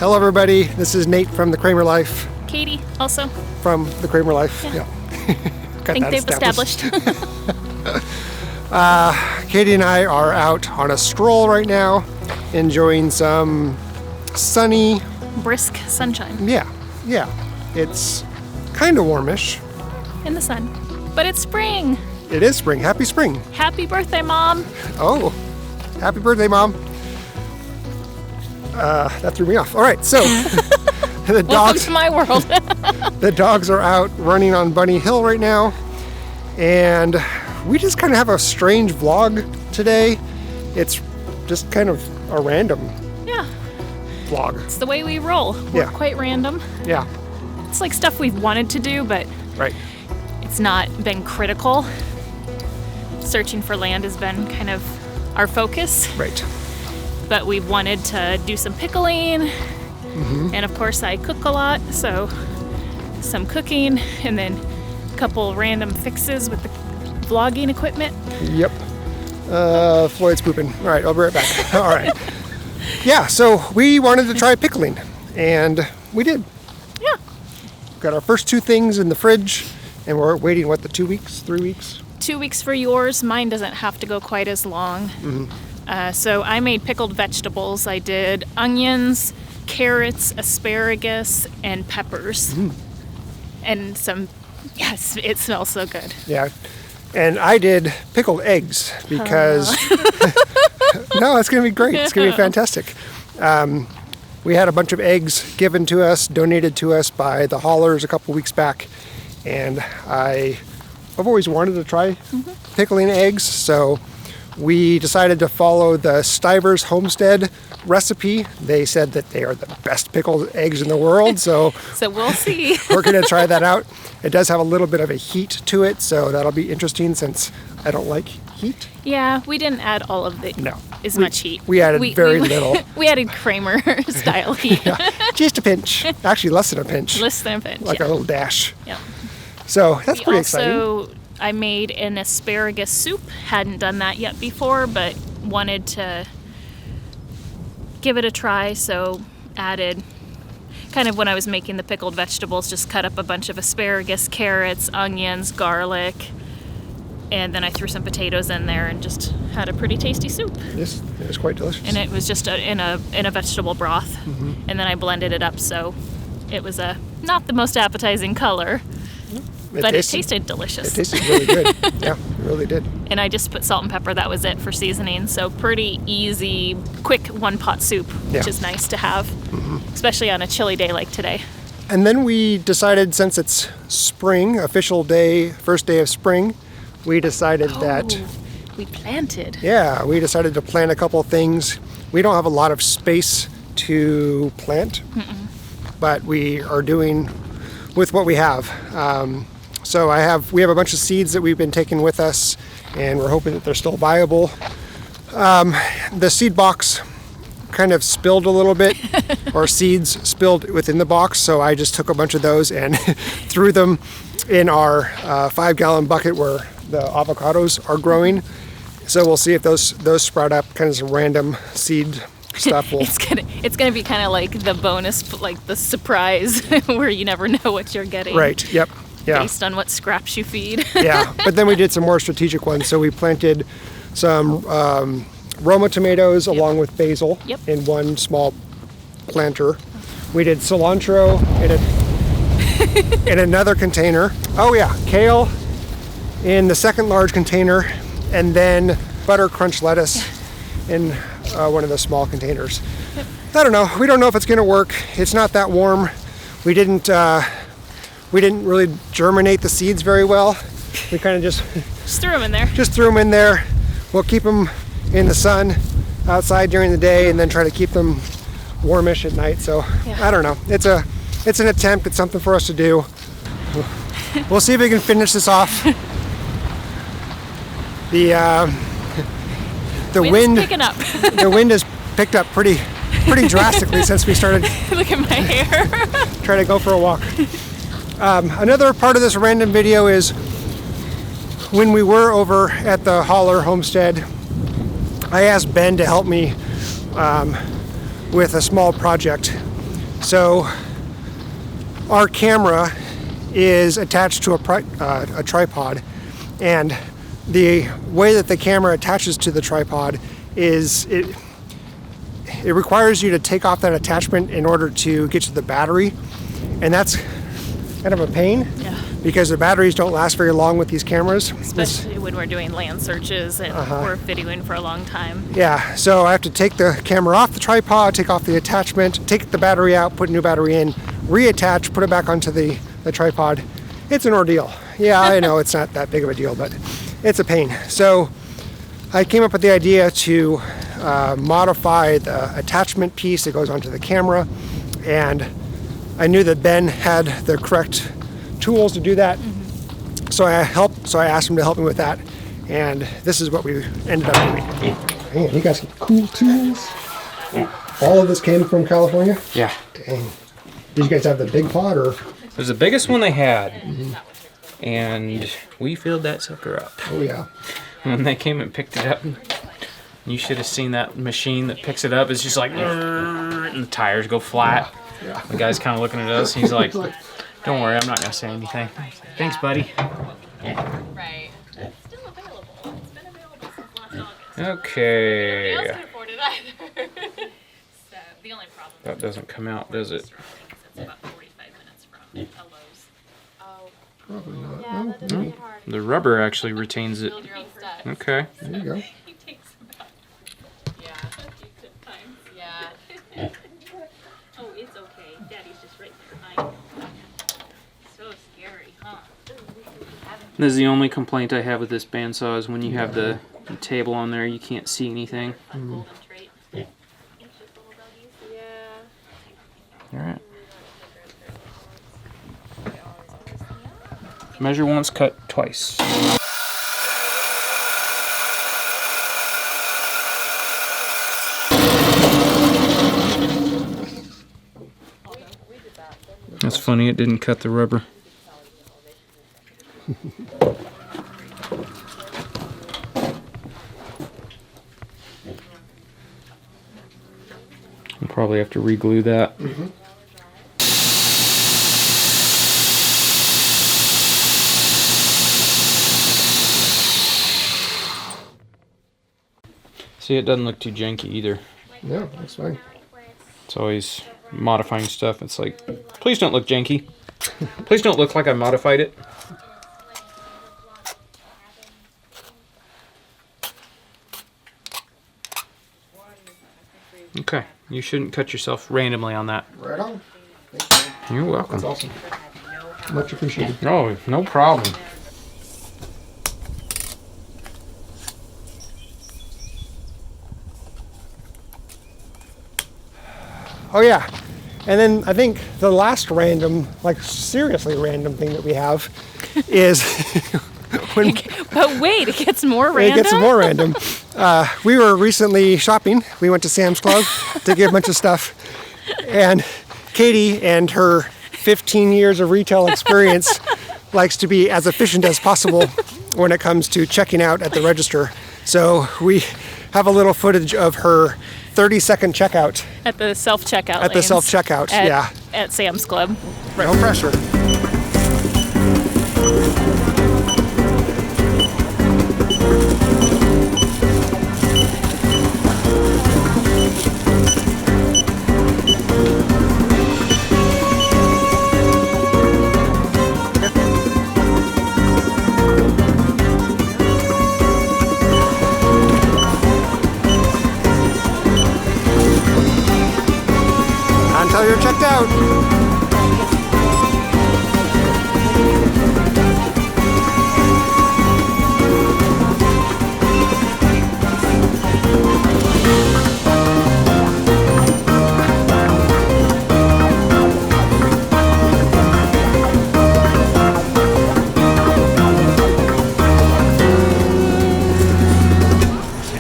Hello everybody, this is Nate from the Kraemer Life. Katie, also. From the Kraemer Life, yeah. I think they've established. Katie and I are out on a stroll right now, enjoying some sunny... brisk sunshine. Yeah. It's kind of warmish. In the sun. But it's spring. It is spring. Happy spring. Happy birthday, Mom. Oh, happy birthday, Mom. That threw me off. All right, so the dogs. Welcome to my world. The dogs are out running on Bunny Hill right now, and we just kind of have a strange vlog today. It's just kind of a random vlog. It's the way we roll. We're quite random. Yeah. It's like stuff we've wanted to do, but it's not been critical. Searching for land has been kind of our focus. Right. But we wanted to do some pickling, and of course I cook a lot, so some cooking, and then a couple random fixes with the vlogging equipment. Yep. Floyd's pooping. All right, I'll be right back. All right. Yeah, so we wanted to try pickling, and we did. Yeah. Got our first two things in the fridge, and we're waiting, 2 weeks, 3 weeks? 2 weeks for yours. Mine doesn't have to go quite as long. So I made pickled vegetables. I did onions, carrots, asparagus, and peppers. And some, yes, it smells so good. Yeah. And I did pickled eggs because, no, it's going to be great. It's going to be fantastic. We had a bunch of eggs given to us, donated to us by the Hollars a couple weeks back. And I've always wanted to try pickling eggs, so we decided to follow the Stivers Homestead recipe. They said that they are the best pickled eggs in the world, so we'll see. We're going to try that out. It does have a little bit of a heat to it, so that'll be interesting since I don't like heat. Yeah, we didn't add all of much heat. We added very little. We added Kraemer style heat. Just a pinch. Actually, less than a pinch. Less than a pinch. Like a little dash. Yeah. So that's pretty exciting. I made an asparagus soup. Hadn't done that yet before, but wanted to give it a try, so added, kind of when I was making the pickled vegetables, just cut up a bunch of asparagus, carrots, onions, garlic, and then I threw some potatoes in there and just had a pretty tasty soup. Yes, it was quite delicious. And it was just in a vegetable broth, and then I blended it up, so it was not the most appetizing color. But it tasted delicious. It tasted really good. Yeah, it really did. And I just put salt and pepper. That was it for seasoning. So pretty easy, quick one-pot soup, which is nice to have, especially on a chilly day like today. And then we decided, since it's spring, official day, first day of spring, we decided that... we planted. Yeah, we decided to plant a couple things. We don't have a lot of space to plant, but we are doing with what we have. So we have a bunch of seeds that we've been taking with us, and we're hoping that they're still viable. The seed box kind of spilled a little bit, or seeds spilled within the box, so I just took a bunch of those and threw them in our 5-gallon bucket where the avocados are growing. So we'll see if those sprout up, kind of some random seed stuff. It's gonna be kind of like the bonus, like the surprise, where you never know what you're getting. Right. Yep. Yeah. Based on what scraps you feed. Yeah. But then we did some more strategic ones. So we planted some Roma tomatoes along with basil in one small planter. We did cilantro in another container. Oh yeah, kale in the second large container, and then butter crunch lettuce in one of the small containers. I don't know. We don't know if it's going to work. It's not that warm. We didn't really germinate the seeds very well. We kind of just threw them in there. Just threw them in there. We'll keep them in the sun outside during the day, and then try to keep them warmish at night. So I don't know. It's an attempt. It's something for us to do. We'll see if we can finish this off. The wind is picking up. The wind has picked up pretty drastically since we started. Look at my hair. Try to go for a walk. Another part of this random video is when we were over at the Hollar Homestead, I asked Ben to help me with a small project. So our camera is attached to a tripod, and the way that the camera attaches to the tripod is it requires you to take off that attachment in order to get to the battery, and that's kind of a pain. Yeah. Because the batteries don't last very long with these cameras. Especially when we're doing land searches and we're videoing for a long time. Yeah, so I have to take the camera off the tripod, take off the attachment, take the battery out, put a new battery in, reattach, put it back onto the tripod. It's an ordeal. Yeah, I know it's not that big of a deal, but it's a pain. So I came up with the idea to modify the attachment piece that goes onto the camera, and I knew that Ben had the correct tools to do that. So I asked him to help me with that, and this is what we ended up doing. Man, you got some cool tools. All of this came from California? Yeah. Dang. Did you guys have the big pot, or? It was the biggest one they had. And we filled that sucker up. Oh yeah. When they came and picked it up, you should have seen that machine that picks it up. It's just like, and the tires go flat. Yeah. The guy's kind of looking at us. He's like, don't worry, I'm not going to say anything. Thanks, buddy. Right. It's still available. It's been available since last August. Okay. Nobody else can afford it either. So the only problem That doesn't come out, does it? is it's about 45 minutes from Hello's. Oh. Probably not. Yeah, that doesn't make it hard. The rubber actually retains it. Build your own stuff. Okay. There you go. He takes about Yeah. a few good times. Yeah. Oh, it's okay. Daddy's just right there. I know. So scary, huh? This is the only complaint I have with this bandsaw is when you have the table on there, you can't see anything. A golden trait. Yeah. Alright. Measure once, cut twice. That's funny, it didn't cut the rubber. I'll probably have to re-glue that. See, it doesn't look too janky either. No, that's fine. It's always modifying stuff. It's like, please don't look janky. Please don't look like I modified it. Okay, you shouldn't cut yourself randomly on that. Right on. Thank you. You're welcome. That's awesome. Much appreciated. No, no problem. Oh yeah. And then I think the last random, like seriously random thing that we have is when But wait, it gets more it random. gets more random. We were recently shopping. We went to Sam's Club to get a bunch of stuff. And Katie and her 15 years of retail experience likes to be as efficient as possible when it comes to checking out at the register. So we have a little footage of her 30-second checkout At the self-checkout at the lanes self-checkout. at- Yeah. At Sam's Club. No pressure. Until you're checked out.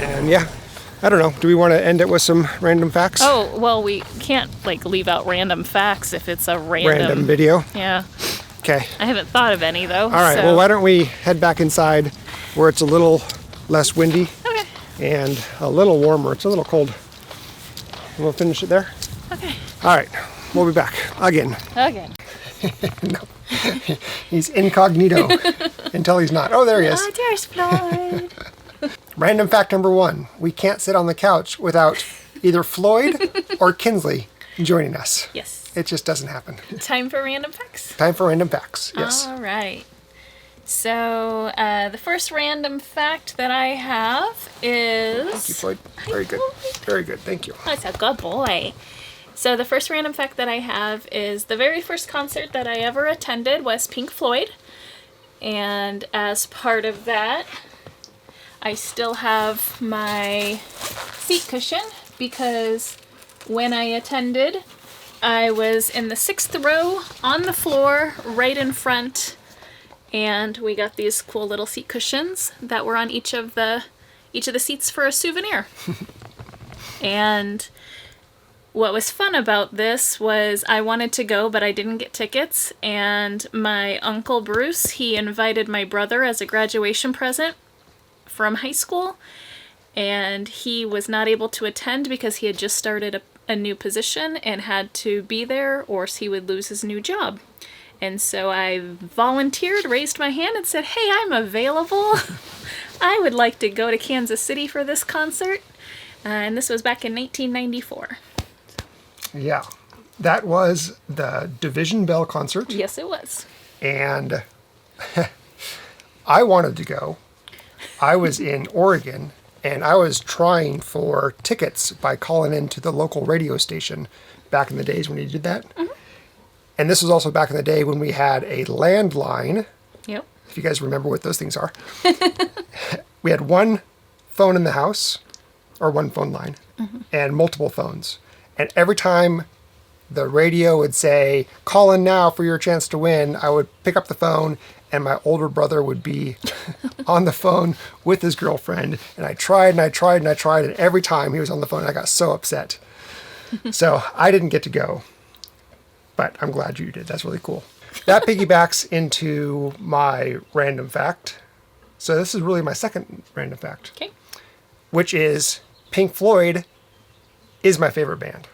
And yeah, I don't know. Do we want to end it with some random facts? Oh, well, we can't like leave out random facts if it's a Random video. Yeah. Okay. I haven't thought of any though. All right. So. Well, why don't we head back inside where it's a little less windy Okay. and a little warmer. It's a little cold. We'll finish it there. Okay. All right. we'll be back again. Again. He's incognito until he's not. Oh, there he is. Oh, there's Floyd. Random fact number 1. We can't sit on the couch without either Floyd or Kinsley joining us. Yes. It just doesn't happen. Time for random facts. Time for random facts. Yes. All right. So the first random fact that I have is... Thank you, Floyd. Very good. Very good. Thank you. Oh, it's a good boy. So the first random fact that I have is the very first concert that I ever attended was Pink Floyd. And as part of that, I still have my seat cushion because when I attended, I was in the 6th row on the floor right in front, and we got these cool little seat cushions that were on each of the seats for a souvenir. And what was fun about this was I wanted to go, but I didn't get tickets, and my uncle Bruce, he invited my brother as a graduation present from high school, and he was not able to attend because he had just started a new position and had to be there or he would lose his new job. And so I volunteered, raised my hand and said, hey, I'm available. I would like to go to Kansas City for this concert. And this was back in 1994. Yeah. That was the Division Bell concert. Yes, it was. And I wanted to go. I was in Oregon, and I was trying for tickets by calling into the local radio station back in the days when you did that. Mm-hmm. And this was also back in the day when we had a landline. Yep. If you guys remember what those things are. We had one phone in the house, or one phone line, and multiple phones. And every time the radio would say, call in now for your chance to win, I would pick up the phone, and my older brother would be on the phone with his girlfriend. And I tried and I tried and I tried, and every time he was on the phone, I got so upset. So I didn't get to go. But I'm glad you did. That's really cool. That piggybacks into my random fact. So this is really my second random fact. Okay. Which is Pink Floyd is my favorite band.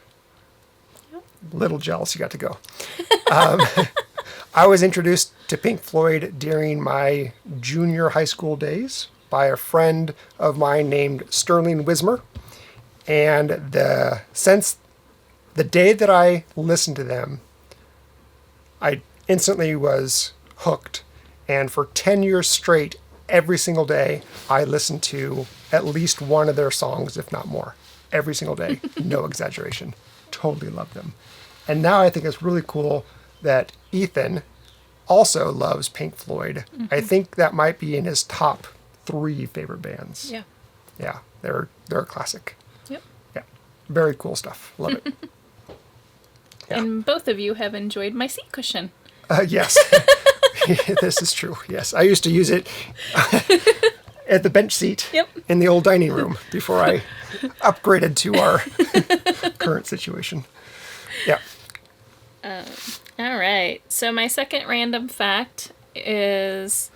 Little jealous you got to go. I was introduced to Pink Floyd during my junior high school days by a friend of mine named Sterling Wismer. And the day that I listened to them, I instantly was hooked. And for 10 years straight, every single day, I listened to at least one of their songs, if not more. Every single day. No exaggeration. Totally love them. And now I think it's really cool that Ethan also loves Pink Floyd. Mm-hmm. I think that might be in his top 3 favorite bands. Yeah. Yeah, they're a classic. Yep. Yeah, very cool stuff. Love it. Yeah. And both of you have enjoyed my seat cushion. Yes, this is true. Yes, I used to use it at the bench seat in the old dining room before I upgraded to our current situation. Yeah. All right. So my second random fact is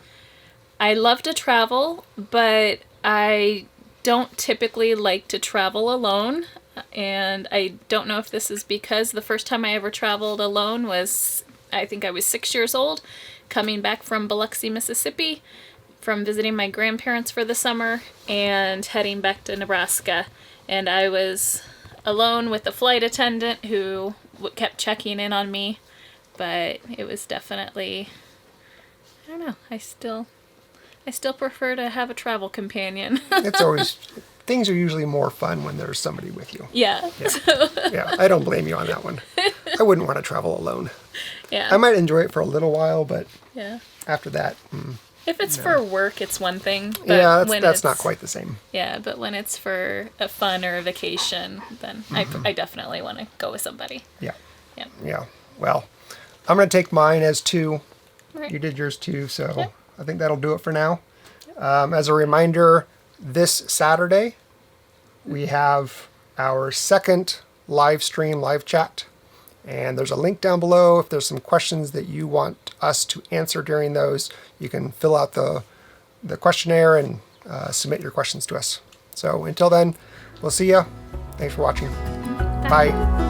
I love to travel, but I don't typically like to travel alone. And I don't know if this is because the first time I ever traveled alone was, I think I was 6 years old, coming back from Biloxi, Mississippi, from visiting my grandparents for the summer and heading back to Nebraska. And I was alone with a flight attendant who kept checking in on me, but it was definitely, I don't know, I still prefer to have a travel companion. It's always, things are usually more fun when there's somebody with you. Yeah. Yeah, I don't blame you on that one. I wouldn't want to travel alone. Yeah. I might enjoy it for a little while, but yeah. After that, if it's for work, it's one thing. But yeah, when that's not quite the same. Yeah, but when it's for a fun or a vacation, then I definitely want to go with somebody. Yeah. Yeah. Yeah. Well, I'm going to take mine as 2. Right. You did yours too, so Yep. I think that'll do it for now. As a reminder, this Saturday, we have our second live stream, live chat. And there's a link down below. If there's some questions that you want us to answer during those, you can fill out the questionnaire and submit your questions to us. So until then, we'll see ya. Thanks for watching. Bye.